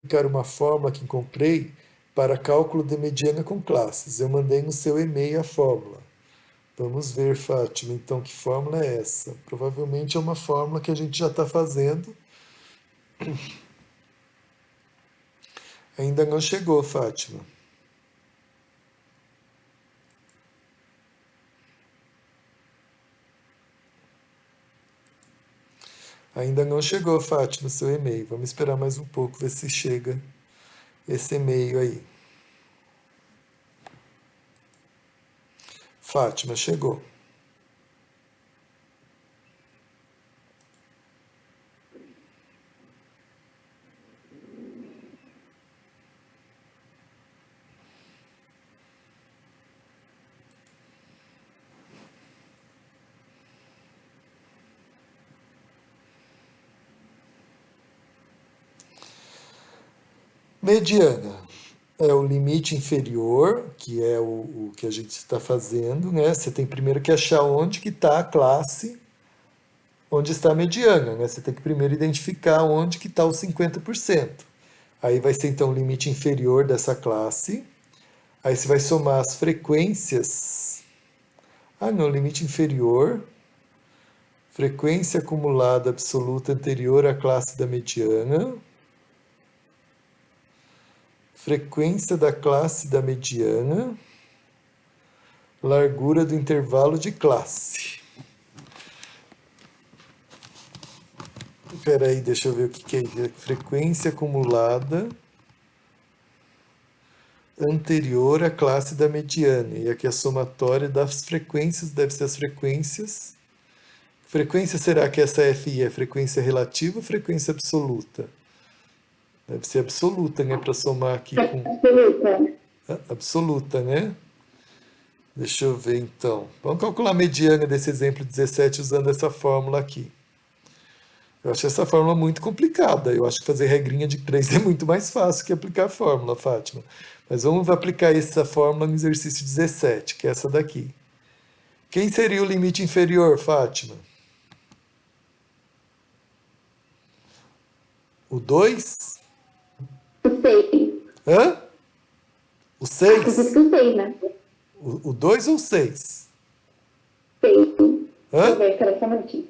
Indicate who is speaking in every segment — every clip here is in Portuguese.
Speaker 1: verificar uma fórmula que encontrei para cálculo de mediana com classes. Eu mandei no seu e-mail a fórmula. Vamos ver, Fátima, então, que fórmula é essa? Provavelmente é uma fórmula que a gente já está fazendo. Ainda não chegou, Fátima. Ainda não chegou, Fátima, seu e-mail. Vamos esperar mais um pouco, ver se chega esse e-mail aí. Fátima, chegou. Mediana é o limite inferior, que é o que a gente está fazendo, né? Você tem primeiro que achar onde que está a classe, onde está a mediana, né? Você tem que primeiro identificar onde que está o 50%. Aí vai ser então o limite inferior dessa classe. Aí você vai somar as frequências. Ah, não, limite inferior. Frequência acumulada absoluta anterior à classe da mediana. Frequência da classe da mediana. Largura do intervalo de classe. Espera aí, deixa eu ver o que é isso. Frequência acumulada anterior à classe da mediana. E aqui a somatória das frequências deve ser as frequências. Frequência será que essa FI é frequência relativa ou frequência absoluta? Deve ser absoluta, né? Para somar aqui com.
Speaker 2: Absoluta.
Speaker 1: Absoluta, né? Deixa eu ver então. Vamos calcular a mediana desse exemplo 17 usando essa fórmula aqui. Eu acho essa fórmula muito complicada. Eu acho que fazer regrinha de 3 é muito mais fácil que aplicar a fórmula, Fátima. Mas vamos aplicar essa fórmula no exercício 17, que é essa daqui. Quem seria o limite inferior, Fátima? O 2?
Speaker 2: O 6.
Speaker 1: Hã? O
Speaker 2: Acredito
Speaker 1: 6?
Speaker 2: que o 6, né?
Speaker 1: O 2 ou o 6?
Speaker 2: 6. Deixa eu
Speaker 1: Hã?
Speaker 2: ver, espera só um minutinho.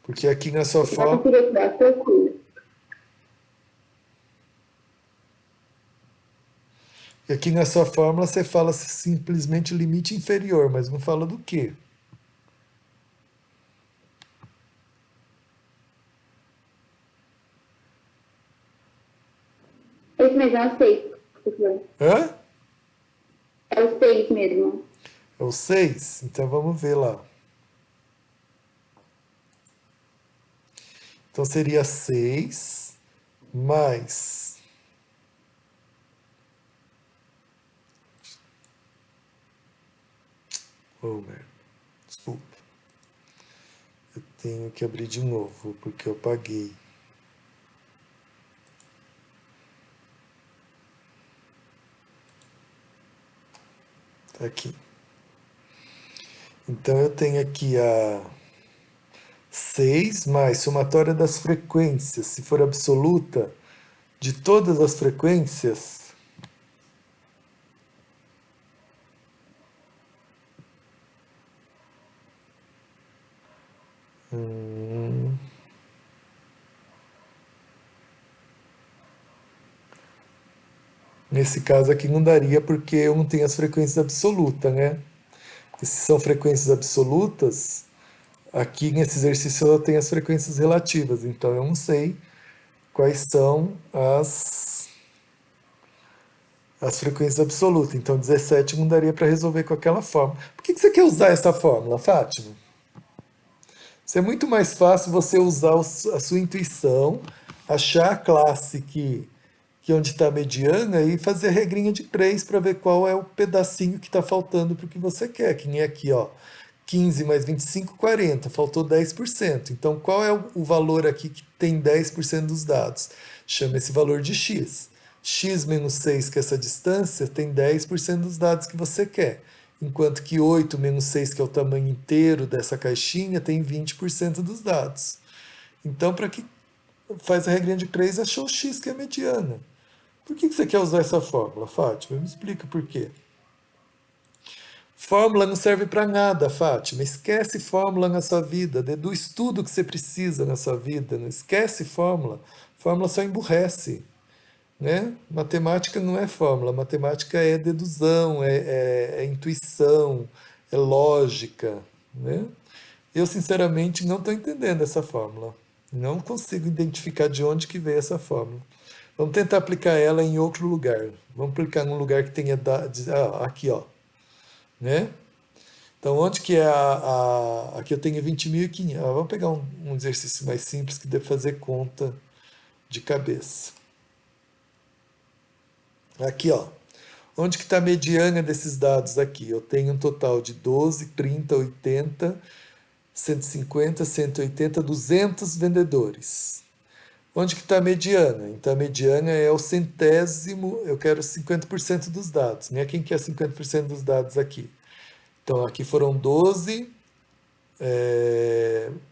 Speaker 1: Porque aqui na sua
Speaker 2: Já
Speaker 1: fórmula.
Speaker 2: consegui dar a procura.
Speaker 1: Aqui na sua fórmula você fala simplesmente limite inferior, mas não fala do quê?
Speaker 2: Esse mesmo é o 6.
Speaker 1: Hã?
Speaker 2: É o 6 mesmo.
Speaker 1: É o 6? Então vamos ver lá. Então seria 6 mais. Oh, merda. Desculpa. Eu tenho que abrir de novo, porque eu paguei. Tá aqui. Então eu tenho aqui a 6 mais somatória das frequências, se for absoluta, de todas as frequências. Nesse caso aqui não daria porque eu não tenho as frequências absolutas, né? Porque se são frequências absolutas, aqui nesse exercício eu tenho as frequências relativas, então eu não sei quais são as frequências absolutas. Então 17 não daria para resolver com aquela fórmula. Por que você quer usar essa fórmula, Fátima? Isso é muito mais fácil você usar a sua intuição, achar a classe que onde está a mediana e fazer a regrinha de 3 para ver qual é o pedacinho que está faltando para o que você quer. Que nem aqui, ó. 15 mais 25, 40. Faltou 10%. Então, qual é o valor aqui que tem 10% dos dados? Chama esse valor de x. X menos 6, que é essa distância, tem 10% dos dados que você quer. Enquanto que 8 menos 6, que é o tamanho inteiro dessa caixinha, tem 20% dos dados. Então, para que faz a regrinha de 3 e achou o x, que é a mediana. Por que você quer usar essa fórmula, Fátima? Me explica por quê. Fórmula não serve para nada, Fátima. Esquece fórmula na sua vida. Deduz tudo que você precisa na sua vida. Não esquece fórmula. Fórmula só emburrece. Né? Matemática não é fórmula. Matemática é dedução, é intuição, é lógica. Né? Eu, sinceramente, não estou entendendo essa fórmula. Não consigo identificar de onde que veio essa fórmula. Vamos tentar aplicar ela em outro lugar. Vamos aplicar num lugar que tenha dados. Aqui, ó. Né? Então, onde que é aqui eu tenho 20.500. Vamos pegar um exercício mais simples que dê para fazer conta de cabeça. Aqui, ó. Onde que está a mediana desses dados aqui? Eu tenho um total de 12, 30, 80, 150, 180, 200 vendedores. Onde que está a mediana? Então, a mediana é o centésimo, eu quero 50% dos dados. Né? Quem quer 50% dos dados aqui? Então, aqui foram 12,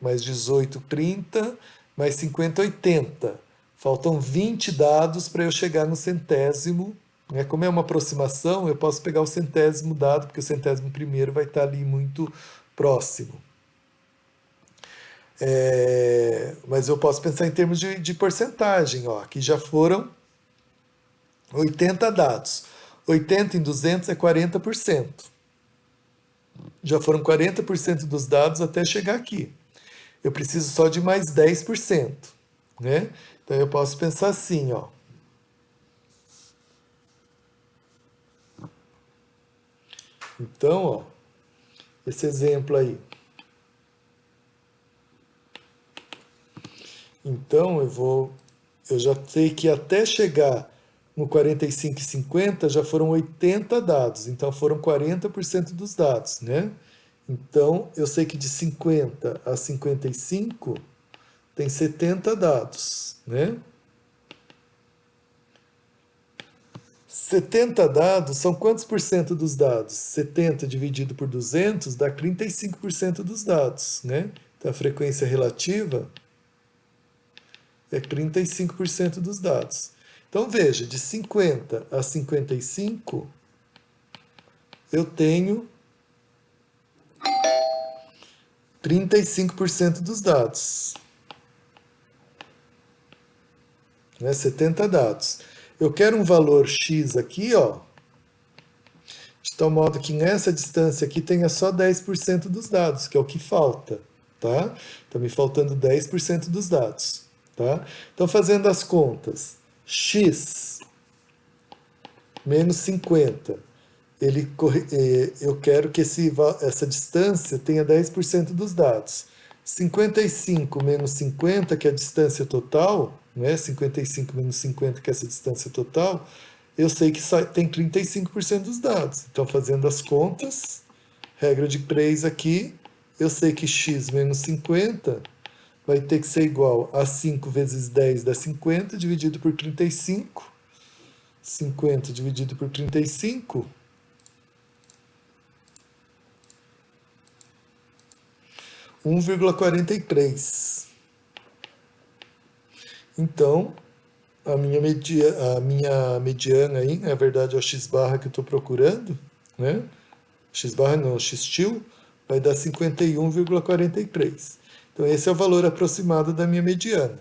Speaker 1: mais 18, 30, mais 50, 80. Faltam 20 dados para eu chegar no centésimo. Né? Como é uma aproximação, eu posso pegar o centésimo dado, porque o centésimo primeiro vai estar ali muito próximo. Mas eu posso pensar em termos de porcentagem. Ó. Aqui já foram 80 dados. 80 em 200 é 40%. Já foram 40% dos dados até chegar aqui. Eu preciso só de mais 10%. Né? Então eu posso pensar assim, ó. Então, ó, esse exemplo aí. Então eu já sei que até chegar no 45 e 50 já foram 80 dados, então foram 40% dos dados, né? Então eu sei que de 50 a 55 tem 70 dados, né? 70 dados são quantos por cento dos dados? 70 dividido por 200 dá 35% dos dados, né? Então a frequência relativa é 35% dos dados. Então veja, de 50 a 55 eu tenho 35% dos dados. Né? 70 dados. Eu quero um valor x aqui, ó, de tal modo que nessa distância aqui tenha só 10% dos dados, que é o que falta. Tá? Está me faltando 10% dos dados. Tá? Então, fazendo as contas, x menos 50, eu quero que essa distância tenha 10% dos dados. 55 menos 50, que é a distância total, né? 55 menos 50, que é essa distância total, eu sei que tem 35% dos dados. Então, fazendo as contas, regra de 3 aqui, eu sei que x menos 50 vai ter que ser igual a 5 vezes 10 dá 50, dividido por 35. 50 dividido por 35, 1,43. Então, a minha mediana aí, na verdade é o x barra que eu estou procurando, né? X barra não, x til, vai dar 51,43. Então, esse é o valor aproximado da minha mediana.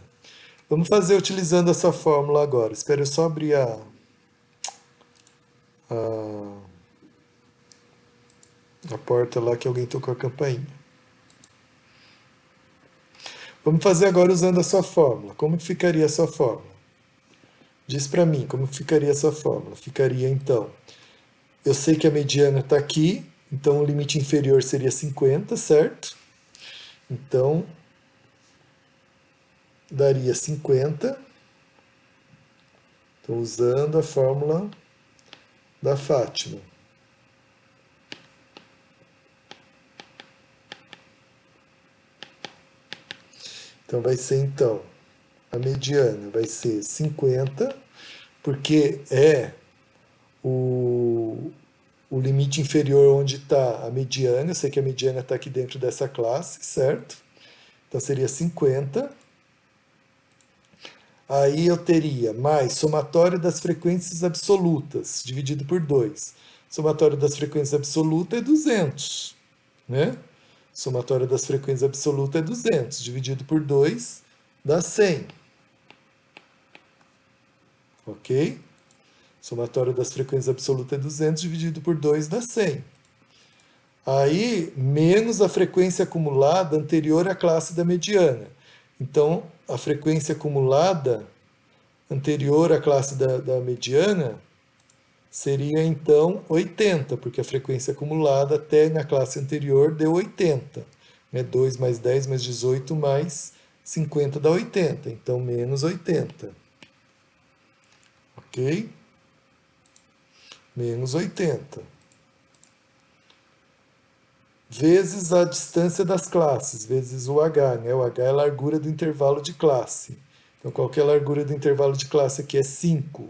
Speaker 1: Vamos fazer utilizando essa fórmula agora. Espera eu só abrir a porta lá que alguém tocou a campainha. Vamos fazer agora usando a sua fórmula. Como que ficaria a sua fórmula? Diz para mim como ficaria a sua fórmula. Ficaria então, eu sei que a mediana está aqui, então o limite inferior seria 50, certo? Então, daria 50. Estou usando a fórmula da Fátima. Então, vai ser então, a mediana vai ser 50, porque é o limite inferior onde está a mediana. Eu sei que a mediana está aqui dentro dessa classe, certo? Então seria 50 Aí eu teria mais somatório das frequências absolutas, dividido por 2. Somatório das frequências absolutas é 200, né? Somatório das frequências absolutas é 200, dividido por 2 dá 100, ok? Somatório das frequências absolutas é 200, dividido por 2 dá 100. Aí, menos a frequência acumulada anterior à classe da mediana. Então, a frequência acumulada anterior à classe da mediana seria então 80, porque a frequência acumulada até na classe anterior deu 80. Né? 2 mais 10 mais 18 mais 50 dá 80, então menos 80. Ok? Menos 80. Vezes a distância das classes, vezes o h. Né? O h é a largura do intervalo de classe. Então, qual que é a largura do intervalo de classe aqui? É 5.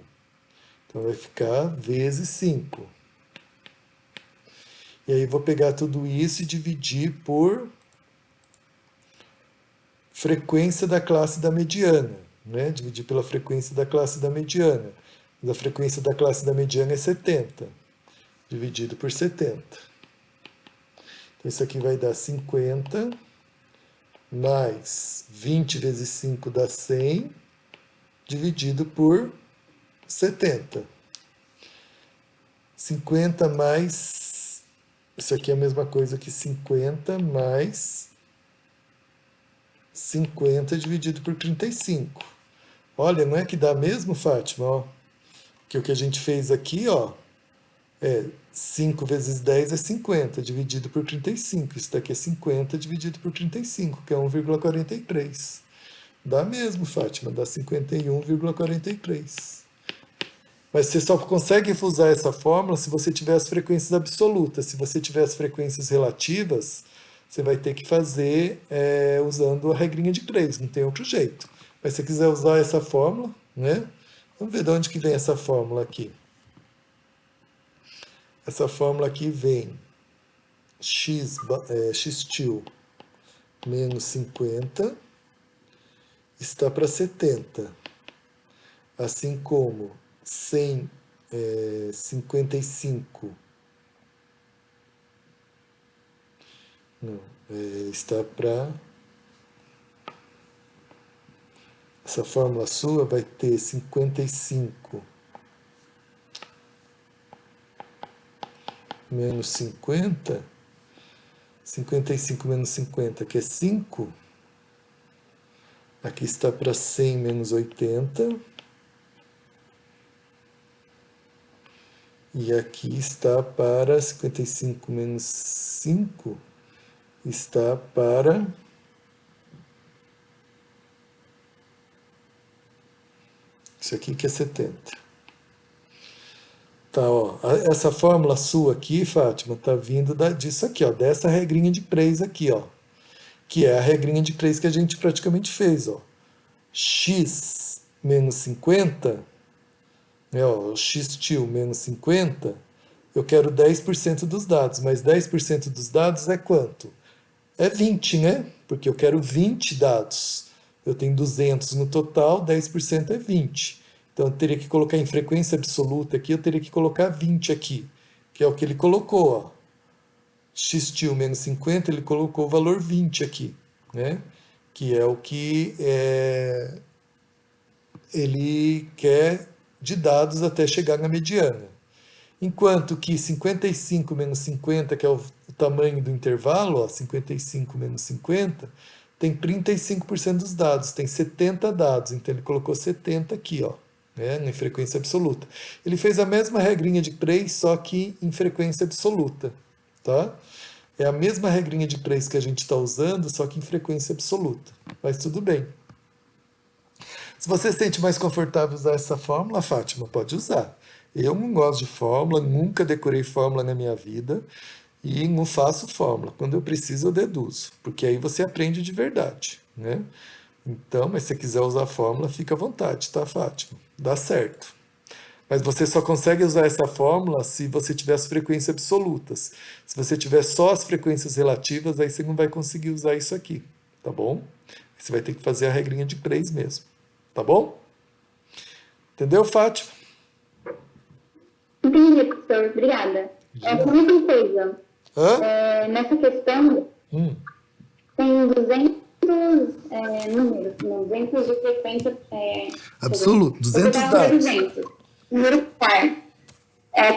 Speaker 1: Então, vai ficar vezes 5. E aí, vou pegar tudo isso e dividir por frequência da classe da mediana. Né? Dividir pela frequência da classe da mediana. A frequência da classe da mediana é 70. Dividido por 70. Então, isso aqui vai dar 50, mais 20 vezes 5 dá 100, dividido por 70. 50 mais... Isso aqui é a mesma coisa que 50 mais 50 dividido por 35. Olha, não é que dá mesmo, Fátima? Ó, que o que a gente fez aqui, ó, é 5 vezes 10 é 50, dividido por 35. Isso daqui é 50 dividido por 35, que é 1,43. Dá mesmo, Fátima, dá 51,43. Mas você só consegue usar essa fórmula se você tiver as frequências absolutas. Se você tiver as frequências relativas, você vai ter que fazer usando a regrinha de 3, não tem outro jeito. Mas se você quiser usar essa fórmula, né? Vamos ver de onde que vem essa fórmula aqui. Essa fórmula aqui vem x' menos 50 está para 70. Assim como 55 não, está para... Essa fórmula sua vai ter 55 menos 50, 55 menos 50, que é 5. Aqui está para 100 menos 80. E aqui está para 55 menos 5, está para... Isso aqui que é 70. Tá, ó, essa fórmula sua aqui, Fátima, tá vindo disso aqui, ó, dessa regrinha de 3 aqui, ó, que é a regrinha de 3 que a gente praticamente fez, ó. X menos 50, né, ó, x til menos 50, eu quero 10% dos dados, mas 10% dos dados é quanto? É 20, né? Porque eu quero 20 dados. Eu tenho 200 no total, 10% é 20. Então, eu teria que colocar em frequência absoluta aqui, eu teria que colocar 20 aqui, que é o que ele colocou, ó. X til menos 50, ele colocou o valor 20 aqui, né? Que é o que ele quer de dados até chegar na mediana. Enquanto que 55 menos 50, que é o tamanho do intervalo, ó, 55 menos 50, tem 35% dos dados, tem 70 dados, então ele colocou 70 aqui, ó, né, em frequência absoluta. Ele fez a mesma regrinha de 3, só que em frequência absoluta, tá? É a mesma regrinha de 3 que a gente está usando, só que em frequência absoluta, mas tudo bem. Se você se sente mais confortável usar essa fórmula, Fátima, pode usar. Eu não gosto de fórmula, nunca decorei fórmula na minha vida e não faço fórmula. Quando eu preciso, eu deduzo, porque aí você aprende de verdade, né? Então, mas se você quiser usar fórmula, fica à vontade, tá, Fátima? Dá certo. Mas você só consegue usar essa fórmula se você tiver as frequências absolutas. Se você tiver só as frequências relativas, aí você não vai conseguir usar isso aqui, tá bom? Você vai ter que fazer a regrinha de 3 mesmo, tá bom? Entendeu, Fátima?
Speaker 2: Entendi, professor. Obrigada.
Speaker 1: De
Speaker 2: Só
Speaker 1: nada.
Speaker 2: mais uma coisa.
Speaker 1: Hã?
Speaker 2: Nessa questão,
Speaker 1: Hum,
Speaker 2: tem 200 números, não, 200 de frequência. Deixa eu ver.
Speaker 1: absoluto.
Speaker 2: Eu vou
Speaker 1: 200
Speaker 2: dar um
Speaker 1: dados.
Speaker 2: 200. Número par.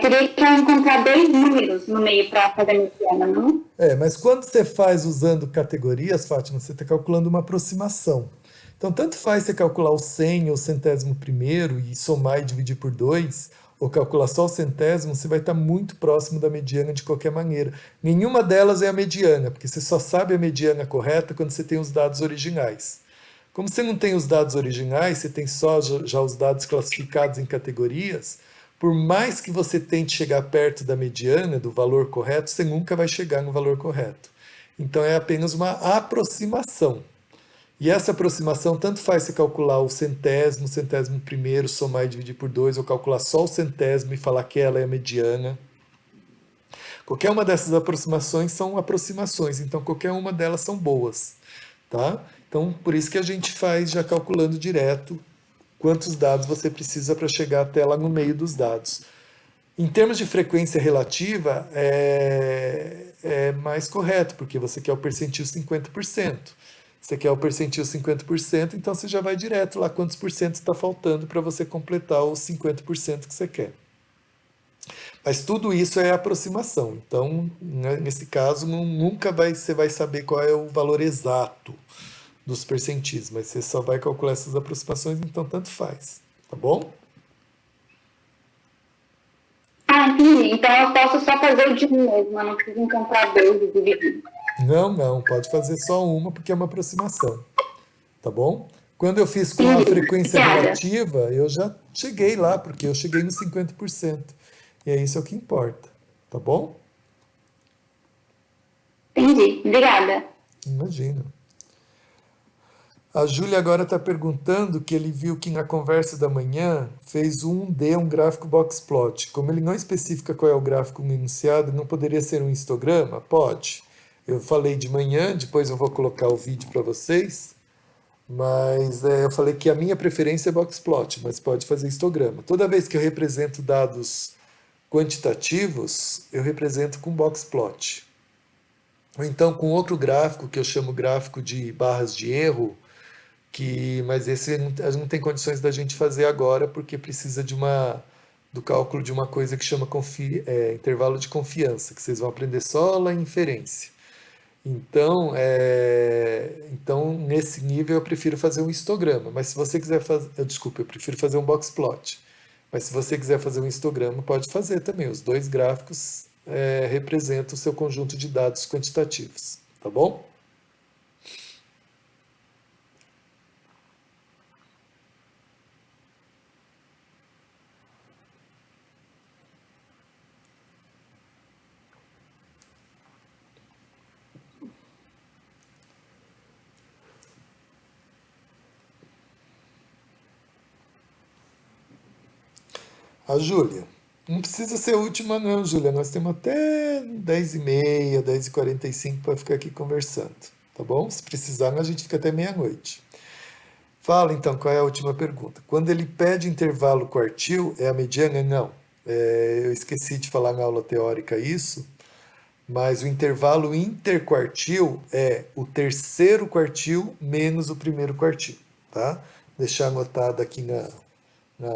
Speaker 2: Teria que encontrar dois números no meio para fazer a mediana, não?
Speaker 1: Mas quando você faz usando categorias, Fátima, você está calculando uma aproximação. Então, tanto faz você calcular o 100 ou o centésimo primeiro e somar e dividir por 2, ou calcular só o centésimo, você vai estar muito próximo da mediana de qualquer maneira. Nenhuma delas é a mediana, porque você só sabe a mediana correta quando você tem os dados originais. Como você não tem os dados originais, você tem só já os dados classificados em categorias, por mais que você tente chegar perto da mediana, do valor correto, você nunca vai chegar no valor correto. Então é apenas uma aproximação. E essa aproximação tanto faz você calcular o centésimo primeiro, somar e dividir por 2, ou calcular só o centésimo e falar que ela é a mediana. Qualquer uma dessas aproximações são aproximações, então qualquer uma delas são boas, tá? Então por isso que a gente faz já calculando direto quantos dados você precisa para chegar até lá no meio dos dados. Em termos de frequência relativa, é mais correto, porque você quer o percentil 50%. Você quer o percentil 50%, então você já vai direto lá quantos por cento está faltando para você completar os 50% que você quer. Mas tudo isso é aproximação. Então, né, nesse caso, nunca você vai saber qual é o valor exato dos percentis, mas você só vai calcular essas aproximações, então tanto faz. Tá bom?
Speaker 2: Entendi. Então eu posso só fazer o de um mesmo, eu não preciso encontrar dois e dividir.
Speaker 1: Não, não, pode fazer só uma porque é uma aproximação. Tá bom? Quando eu fiz com a
Speaker 2: Entendi.
Speaker 1: frequência
Speaker 2: Obrigada.
Speaker 1: relativa, eu já cheguei lá, porque eu cheguei nos 50%. E é isso que importa. Tá bom?
Speaker 2: Entendi. Obrigada.
Speaker 1: Imagina. A Júlia agora está perguntando que ele viu que na conversa da manhã fez um D, um gráfico boxplot. Como ele não especifica qual é o gráfico no enunciado, não poderia ser um histograma? Pode. Eu falei de manhã, depois eu vou colocar o vídeo para vocês, mas eu falei que a minha preferência é boxplot, mas pode fazer histograma. Toda vez que eu represento dados quantitativos, eu represento com boxplot. Ou então com outro gráfico, que eu chamo gráfico de barras de erro, mas esse não tem condições da gente fazer agora, porque precisa do cálculo de uma coisa que chama intervalo de confiança, que vocês vão aprender só lá em inferência. Então, nesse nível eu prefiro fazer um histograma, mas se você quiser fazer, desculpa, eu prefiro fazer um boxplot. Mas se você quiser fazer um histograma, pode fazer também. Os dois gráficos representam o seu conjunto de dados quantitativos, tá bom? A Júlia. Não precisa ser a última, não, Júlia. Nós temos até 10h30, 10h45 para ficar aqui conversando. Tá bom? Se precisar, a gente fica até meia-noite. Fala então, qual é a última pergunta? Quando ele pede intervalo quartil, é a mediana? Não. Eu esqueci de falar na aula teórica isso, mas o intervalo interquartil é o terceiro quartil menos o primeiro quartil, tá? Deixar anotado aqui na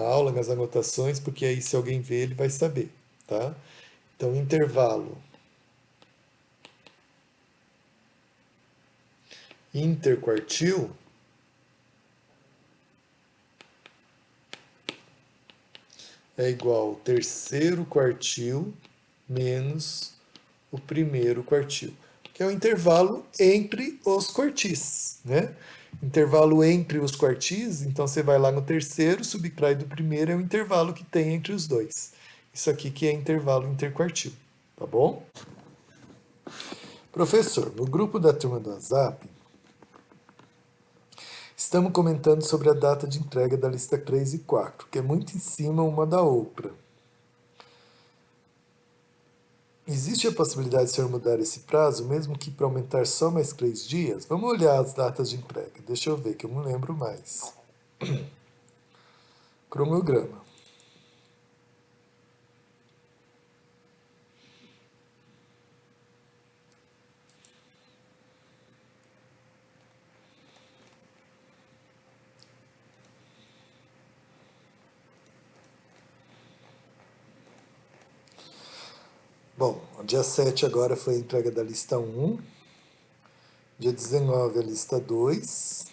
Speaker 1: aula, nas anotações, porque aí se alguém ver, ele vai saber, tá? Então, intervalo interquartil é igual ao terceiro quartil menos o primeiro quartil, que é o intervalo entre os quartis, né? Intervalo entre os quartis, então você vai lá no terceiro, subtrai do primeiro, é o intervalo que tem entre os dois. Isso aqui que é intervalo interquartil, tá bom? Professor, no grupo da turma do WhatsApp, estamos comentando sobre a data de entrega da lista 3 e 4, que é muito em cima uma da outra. Existe a possibilidade de o senhor mudar esse prazo, mesmo que para aumentar só mais 3 dias? Vamos olhar as datas de entrega. Deixa eu ver, que eu não lembro mais. Cronograma. Bom, dia 7 agora foi a entrega da lista 1. Dia 19 a lista 2.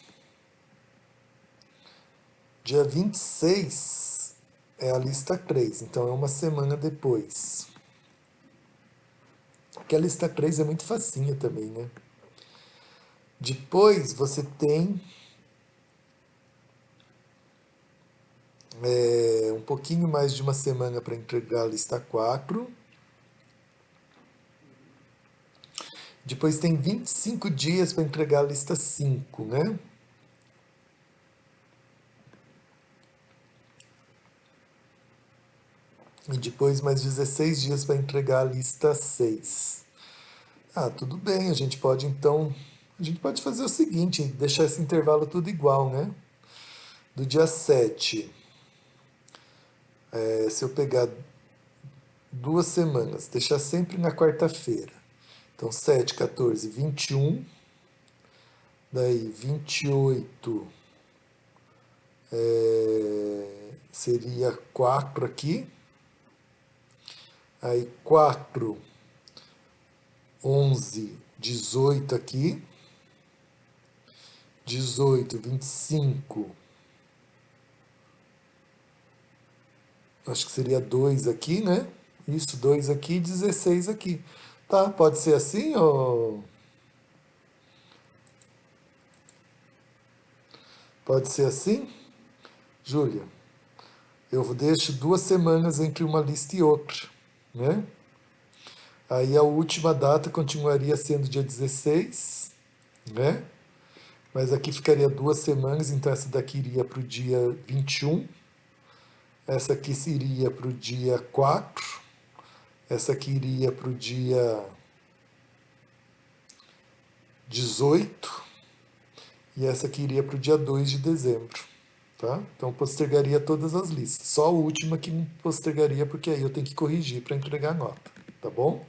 Speaker 1: Dia 26 é a lista 3, então é uma semana depois. Porque a lista 3 é muito facinha também, né? Depois você tem um pouquinho mais de uma semana para entregar a lista 4. Depois tem 25 dias para entregar a lista 5, né? E depois mais 16 dias para entregar a lista 6. Ah, tudo bem, a gente pode então. A gente pode fazer o seguinte, deixar esse intervalo tudo igual, né? Do dia 7, se eu pegar 2 semanas, deixar sempre na quarta-feira. Então, 7, 14, 21. Daí, 28 seria 4 aqui. Aí, 4, 11, 18 aqui. 18, 25. Acho que seria 2 aqui, né? Isso, 2 aqui, 16 aqui. Tá, pode ser assim, ou... Pode ser assim? Júlia, eu deixo 2 semanas entre uma lista e outra, né? Aí a última data continuaria sendo dia 16, né? Mas aqui ficaria 2 semanas, então essa daqui iria para o dia 21, essa aqui iria para o dia 4, essa aqui iria para o dia 18 e essa aqui iria para o dia 2 de dezembro. Tá? Então postergaria todas as listas. Só a última que postergaria, porque aí eu tenho que corrigir para entregar a nota. Tá bom?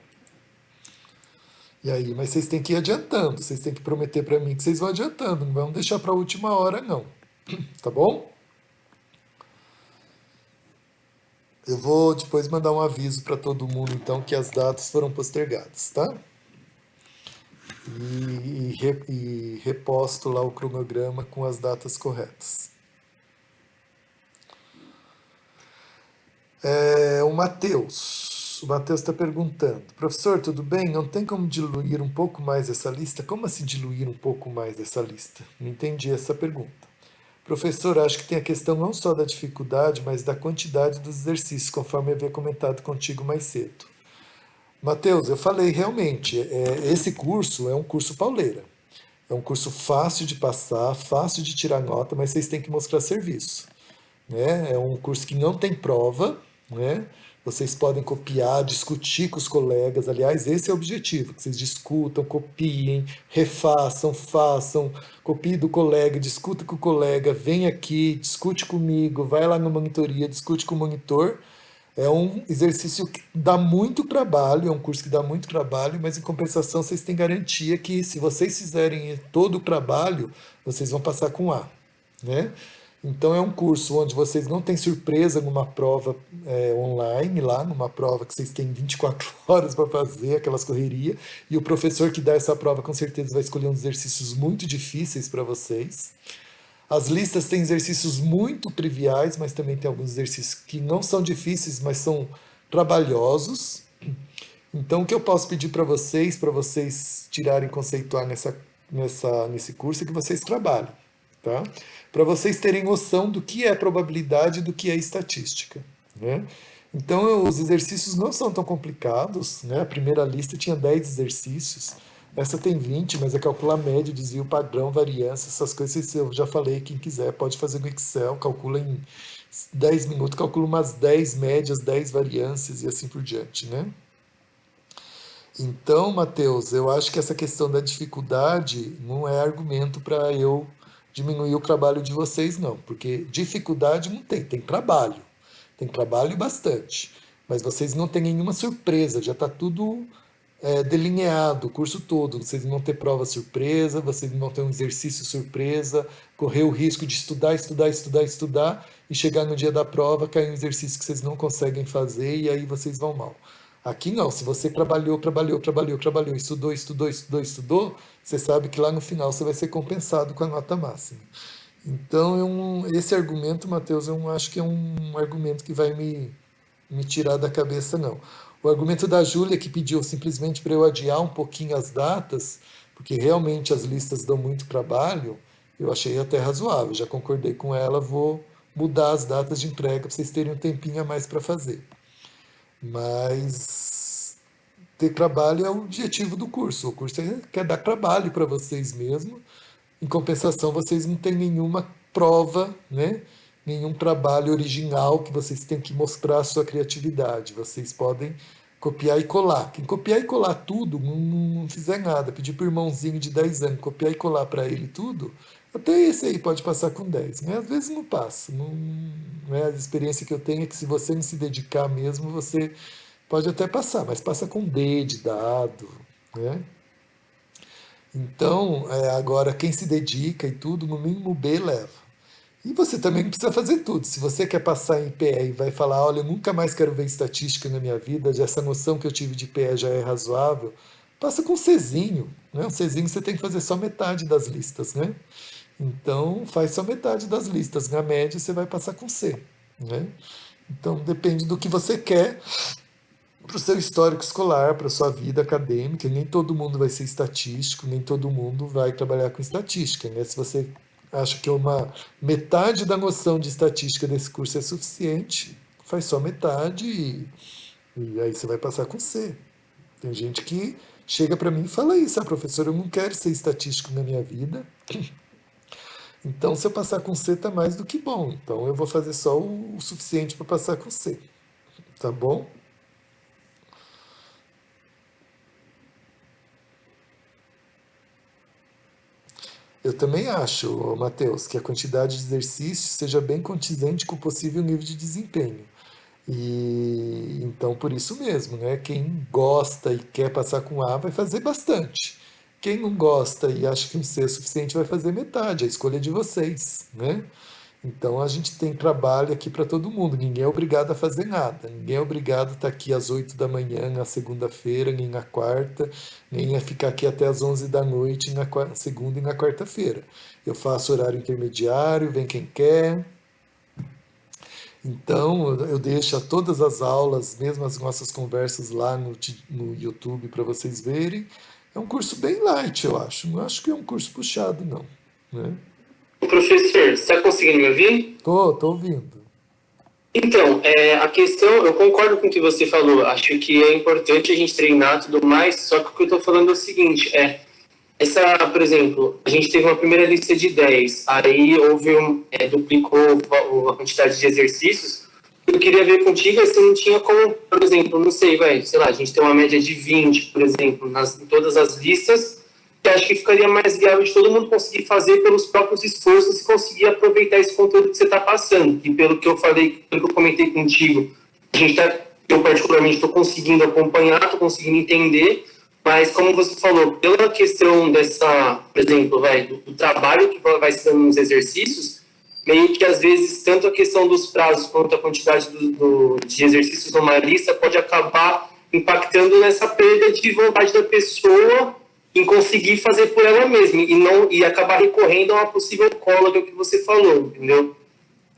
Speaker 1: E aí, mas vocês têm que ir adiantando. Vocês têm que prometer para mim que vocês vão adiantando. Não vão deixar para a última hora, não. Tá bom? Eu vou depois mandar um aviso para todo mundo, então, que as datas foram postergadas, tá? E reposto lá o cronograma com as datas corretas. O Matheus. O Matheus está perguntando: professor, tudo bem? Não tem como diluir um pouco mais essa lista? Como assim diluir um pouco mais essa lista? Não entendi essa pergunta. Professor, acho que tem a questão não só da dificuldade, mas da quantidade dos exercícios, conforme eu havia comentado contigo mais cedo. Matheus, eu falei realmente, esse curso é um curso pauleira. É um curso fácil de passar, fácil de tirar nota, mas vocês têm que mostrar serviço, né? É um curso que não tem prova, né? Vocês podem copiar, discutir com os colegas. Aliás, esse é o objetivo, que vocês discutam, copiem, refaçam, façam, copie do colega, discuta com o colega, vem aqui, discute comigo, vai lá na monitoria, discute com o monitor. É um exercício que dá muito trabalho, é um curso que dá muito trabalho, mas em compensação vocês têm garantia que se vocês fizerem todo o trabalho, vocês vão passar com A, né? Então é um curso onde vocês não têm surpresa numa prova online, lá numa prova que vocês têm 24 horas para fazer, aquelas correrias, e o professor que dá essa prova com certeza vai escolher uns exercícios muito difíceis para vocês. As listas têm exercícios muito triviais, mas também tem alguns exercícios que não são difíceis, mas são trabalhosos. Então, o que eu posso pedir para vocês tirarem conceituar nesse curso, é que vocês trabalhem, tá? Para vocês terem noção do que é probabilidade e do que é estatística, né? Então, os exercícios não são tão complicados, né? A primeira lista tinha 10 exercícios, essa tem 20, mas é calcular média, desvio padrão, variância, essas coisas eu já falei, quem quiser pode fazer no Excel, calcula em 10 minutos, calcula umas 10 médias, 10 variâncias e assim por diante, né? Então, Matheus, eu acho que essa questão da dificuldade não é argumento para eu diminuir o trabalho de vocês, não, porque dificuldade não tem, tem trabalho bastante, mas vocês não têm nenhuma surpresa, já está tudo delineado o curso todo. Vocês não vão ter prova surpresa, vocês não vão ter um exercício surpresa, correr o risco de estudar, estudar, estudar, estudar e chegar no dia da prova, cair um exercício que vocês não conseguem fazer e aí vocês vão mal. Aqui não, se você trabalhou, trabalhou, trabalhou, trabalhou, estudou, estudou, estudou, estudou, você sabe que lá no final você vai ser compensado com a nota máxima. Então, esse argumento, Matheus, eu não acho que é um argumento que vai me tirar da cabeça, não. O argumento da Júlia, que pediu simplesmente para eu adiar um pouquinho as datas, porque realmente as listas dão muito trabalho, eu achei até razoável. Já concordei com ela, vou mudar as datas de entrega para vocês terem um tempinho a mais para fazer. Mas ter trabalho é o objetivo do curso. O curso quer dar trabalho para vocês mesmo. Em compensação, vocês não têm nenhuma prova, né? Nenhum trabalho original que vocês têm que mostrar a sua criatividade. Vocês podem copiar e colar. Quem copiar e colar tudo, não fizer nada, pedir para o irmãozinho de 10 anos copiar e colar para ele tudo, até esse aí pode passar com 10, né? Às vezes não passa. Não é a experiência que eu tenho é que se você não se dedicar mesmo, você pode até passar, mas passa com D de dado, né? Então, agora quem se dedica e tudo, no mínimo B leva. E você também não precisa fazer tudo. Se você quer passar em PE e vai falar, olha, eu nunca mais quero ver estatística na minha vida, já essa noção que eu tive de PE já é razoável, passa com Czinho, né? Um Czinho você tem que fazer só metade das listas, né? Então, faz só metade das listas. Na média, você vai passar com C, né? Então, depende do que você quer para o seu histórico escolar, para a sua vida acadêmica. Nem todo mundo vai ser estatístico, nem todo mundo vai trabalhar com estatística, né? Se você acha que uma metade da noção de estatística desse curso é suficiente, faz só metade e aí você vai passar com C. Tem gente que chega para mim e fala isso, professor, eu não quero ser estatístico na minha vida, então se eu passar com C tá mais do que bom, então eu vou fazer só o suficiente para passar com C, tá bom? Eu também acho, Matheus, que a quantidade de exercícios seja bem condizente com o possível nível de desempenho. E então por isso mesmo, né? Quem gosta e quer passar com A vai fazer bastante. Quem não gosta e acha que um C é suficiente vai fazer metade, a escolha é de vocês, né? Então a gente tem trabalho aqui para todo mundo, ninguém é obrigado a fazer nada, ninguém é obrigado a estar aqui às 8 da manhã na segunda-feira, nem na quarta, nem a ficar aqui até às 11 da noite na segunda e na quarta-feira. Eu faço horário intermediário, vem quem quer. Então eu deixo todas as aulas, mesmo as nossas conversas lá no YouTube para vocês verem. É um curso bem light, eu acho. Não acho que é um curso puxado, não. Né?
Speaker 3: Professor, você está conseguindo me ouvir?
Speaker 1: Tô ouvindo.
Speaker 3: Então, a questão, eu concordo com o que você falou, acho que é importante a gente treinar e tudo mais, só que o que eu estou falando é o seguinte, por exemplo, a gente teve uma primeira lista de 10, aí houve duplicou a quantidade de exercícios, eu queria ver contigo se não tinha como, por exemplo, não sei, sei lá, a gente tem uma média de 20, por exemplo, em todas as listas, que acho que ficaria mais viável de todo mundo conseguir fazer pelos próprios esforços e conseguir aproveitar esse conteúdo que você está passando. E pelo que eu falei, pelo que eu comentei contigo, eu particularmente estou conseguindo acompanhar, estou conseguindo entender, mas como você falou, pela questão por exemplo, do trabalho que vai se dando nos exercícios, meio que às vezes tanto a questão dos prazos quanto a quantidade de exercícios numa lista pode acabar impactando nessa perda de vontade da pessoa em conseguir fazer por ela mesma e acabar recorrendo a uma possível cola, que é o que você falou, entendeu?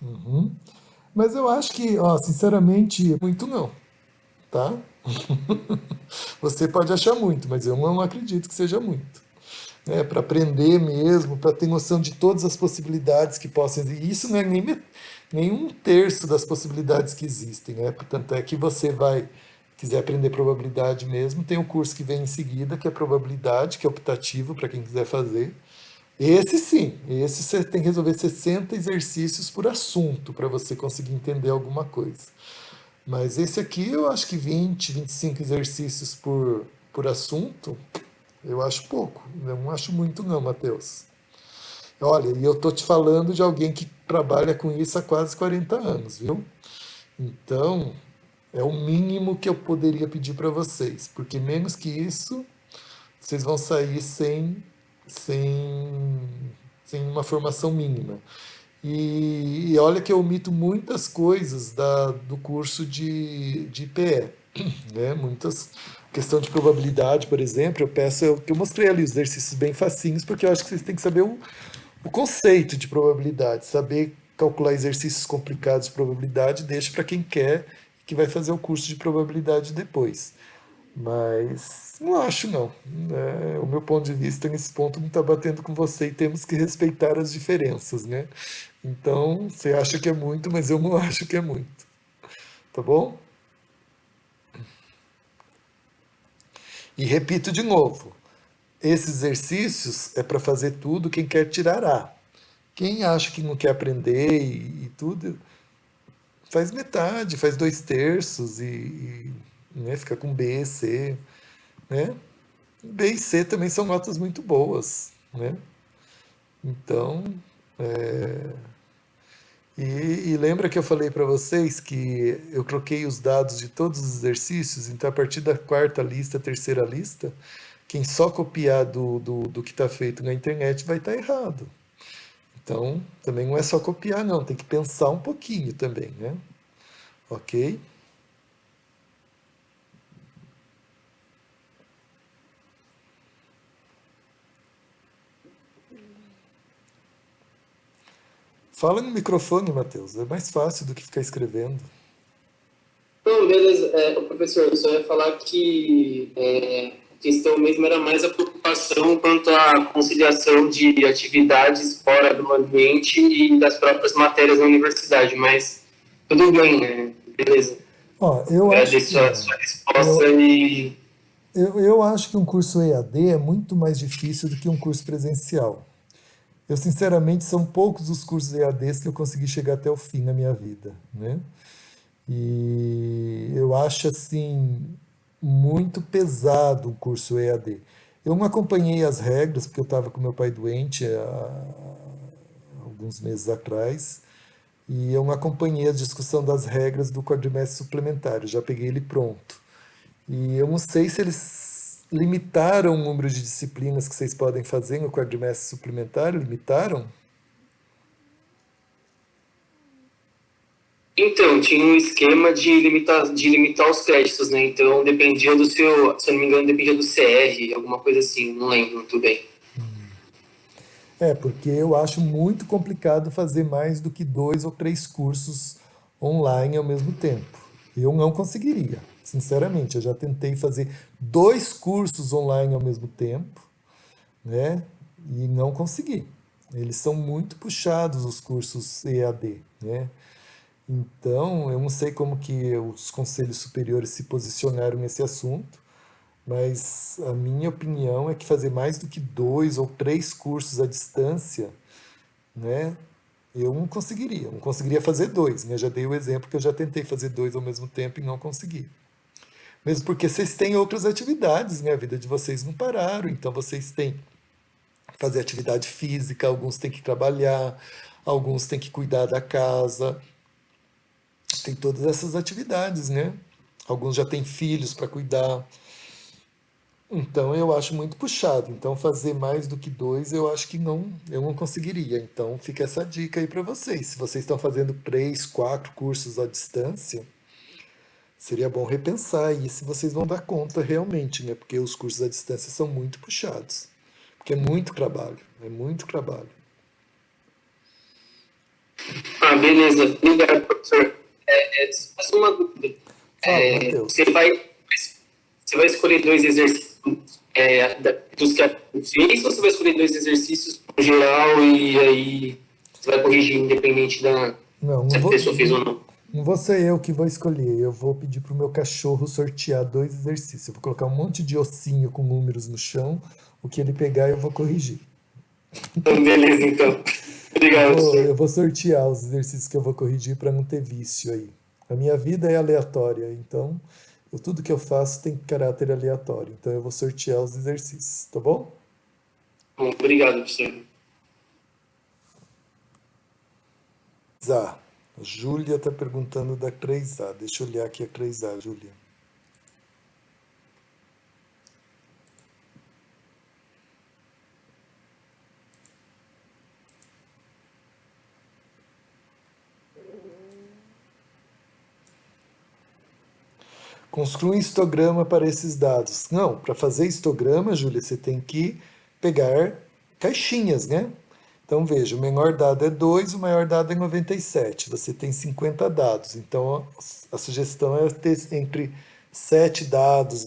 Speaker 1: Uhum. Mas eu acho que, sinceramente, muito não, tá? Você pode achar muito, mas eu não acredito que seja muito. Para aprender mesmo, para ter noção de todas as possibilidades que possam existir. Isso não é nem um terço das possibilidades que existem, né? Portanto, é que você quiser aprender probabilidade mesmo, tem o curso que vem em seguida, que é probabilidade, que é optativo para quem quiser fazer. Esse sim, esse você tem que resolver 60 exercícios por assunto para você conseguir entender alguma coisa. Mas esse aqui eu acho que 20, 25 exercícios por assunto, eu acho pouco. Eu não acho muito não, Matheus. Olha, e eu tô te falando de alguém que trabalha com isso há quase 40 anos, viu? Então, é o mínimo que eu poderia pedir para vocês, porque menos que isso, vocês vão sair sem, sem uma formação mínima. E olha que eu omito muitas coisas do curso de IPE, né? Muitas questão de probabilidade, por exemplo, eu peço que eu mostrei ali os exercícios bem facinhos, porque eu acho que vocês têm que saber o conceito de probabilidade, saber calcular exercícios complicados de probabilidade, deixa para quem quer que vai fazer o curso de probabilidade depois. Mas não acho não. O meu ponto de vista nesse ponto não está batendo com você e temos que respeitar as diferenças, né? Então, você acha que é muito, mas eu não acho que é muito. Tá bom? E repito de novo, esses exercícios é para fazer tudo quem quer tirar A. Quem acha que não quer aprender e tudo, faz metade, faz 2 terços né, fica com B, C, né? B e C também são notas muito boas, né? Então, e lembra que eu falei para vocês que eu troquei os dados de todos os exercícios, então a partir da quarta lista, terceira lista, quem só copiar do que está feito na internet vai estar errado. Então, também não é só copiar, não, tem que pensar um pouquinho também, né? Ok? Fala no microfone, Matheus, é mais fácil do que ficar escrevendo.
Speaker 3: Não, beleza. O professor, eu só ia falar que a questão mesmo era mais a preocupação quanto à conciliação de atividades fora do ambiente e das próprias matérias na universidade, mas tudo bem, né? Beleza.
Speaker 1: Ó, eu acho que
Speaker 3: Agradeço a
Speaker 1: não.
Speaker 3: sua resposta
Speaker 1: Eu,
Speaker 3: e
Speaker 1: eu acho que um curso EAD é muito mais difícil do que um curso presencial. Eu, sinceramente, são poucos os cursos EADs que eu consegui chegar até o fim na minha vida, né? E eu acho, assim, muito pesado o curso EAD. Eu não acompanhei as regras, porque eu estava com meu pai doente há alguns meses atrás, e eu não acompanhei a discussão das regras do quadrimestre suplementar, eu já peguei ele pronto. E eu não sei se eles limitaram o número de disciplinas que vocês podem fazer no quadrimestre suplementar, limitaram?
Speaker 3: então, tinha um esquema de limitar os créditos, né? Então, dependia do seu, se eu não me engano, dependia do CR, alguma coisa assim, não lembro muito bem.
Speaker 1: É, porque eu acho muito complicado fazer mais do que 2 ou 3 cursos online ao mesmo tempo. Eu não conseguiria, sinceramente. Eu já tentei fazer 2 cursos online ao mesmo tempo, né? E não consegui. Eles são muito puxados, os cursos EAD, né? Então, eu não sei como que os conselhos superiores se posicionaram nesse assunto, mas a minha opinião é que fazer mais do que 2 ou 3 cursos à distância, né? Eu não conseguiria. Não conseguiria fazer 2, né? Já dei o exemplo que eu já tentei fazer 2 ao mesmo tempo e não consegui. Mesmo porque vocês têm outras atividades, né? A vida de vocês não pararam, então vocês têm que fazer atividade física, alguns têm que trabalhar, alguns têm que cuidar da casa, tem todas essas atividades, né? Alguns já têm filhos para cuidar. Então eu acho muito puxado. Então fazer mais do que 2 eu acho que não, eu não conseguiria. Então fica essa dica aí para vocês. Se vocês estão fazendo 3, 4 cursos à distância, seria bom repensar aí se vocês vão dar conta realmente, né? Porque os cursos à distância são muito puxados. Porque é muito trabalho, é muito trabalho.
Speaker 3: Ah, beleza. Obrigado, professor. Mais uma dúvida.
Speaker 1: Fala,
Speaker 3: É,
Speaker 1: Matheus.
Speaker 3: você vai escolher dois exercícios dos que a fez, ou você vai escolher dois exercícios no geral e aí você vai corrigir independente
Speaker 1: Não,
Speaker 3: se
Speaker 1: não
Speaker 3: a
Speaker 1: vou,
Speaker 3: pessoa fez ou não?
Speaker 1: não vou ser eu que vou escolher. Eu vou pedir pro meu cachorro sortear 2 exercícios. Eu vou colocar um monte de ossinho com números no chão. O que ele pegar, eu vou corrigir.
Speaker 3: Então, beleza, então.
Speaker 1: Eu
Speaker 3: Obrigado,
Speaker 1: vou, eu
Speaker 3: professor.
Speaker 1: vou sortear os exercícios que eu vou corrigir para não ter vício aí. A minha vida é aleatória, então tudo que eu faço tem caráter aleatório. Então eu vou sortear os exercícios, tá bom?
Speaker 3: Bom, obrigado, professor.
Speaker 1: A. A Júlia está perguntando da 3A. Deixa eu olhar aqui a 3A, Júlia. Construa um histograma para esses dados. Não, para fazer histograma, Júlia, você tem que pegar caixinhas, né? Então veja, o menor dado é 2, o maior dado é 97. Você tem 50 dados. Então a sugestão é ter entre 7 dados,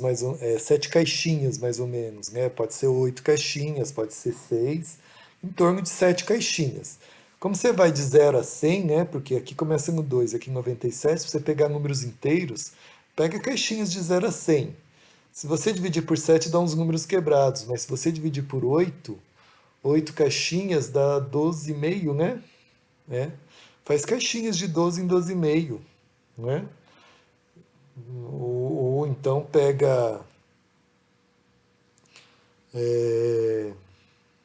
Speaker 1: 7 caixinhas mais ou menos, né? Pode ser 8 caixinhas, pode ser 6, em torno de 7 caixinhas. Como você vai de 0 a 100, né? Porque aqui começa no 2, aqui em 97, se você pegar números inteiros, pega caixinhas de 0 a 100. Se você dividir por 7, dá uns números quebrados, mas se você dividir por 8, 8 caixinhas dá 12,5, né? É. Faz caixinhas de 12 em 12,5, né? Ou então pega.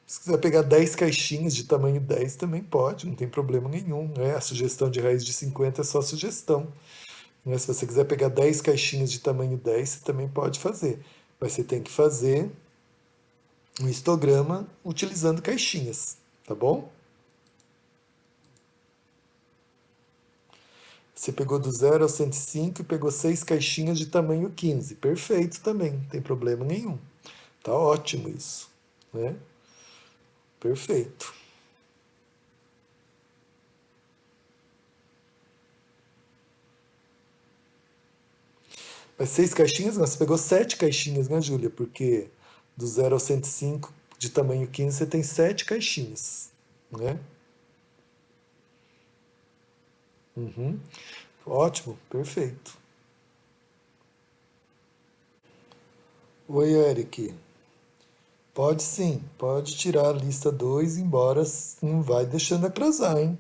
Speaker 1: Se quiser pegar 10 caixinhas de tamanho 10 também pode, não tem problema nenhum, né? A sugestão de raiz de 50 é só sugestão. Né? Se você quiser pegar 10 caixinhas de tamanho 10, você também pode fazer. Mas você tem que fazer um histograma utilizando caixinhas, tá bom? Você pegou do 0 ao 105 e pegou 6 caixinhas de tamanho 15. Perfeito também, não tem problema nenhum. Tá ótimo isso, né? Perfeito. Mas 6 caixinhas, não, você pegou 7 caixinhas, né, Júlia? Porque do 0 ao 105 de tamanho 15 você tem 7 caixinhas, né? Uhum. Ótimo, perfeito. Oi, Eric. Pode sim, pode tirar a lista 2, embora não vai deixando atrasar, hein?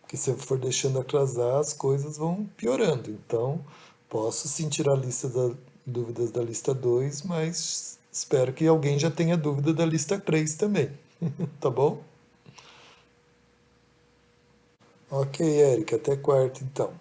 Speaker 1: Porque se eu for deixando atrasar, as coisas vão piorando. Então, posso sim tirar a lista da dúvidas da lista 2, mas espero que alguém já tenha dúvida da lista 3 também. Tá bom? Ok, Eric, até quarta então.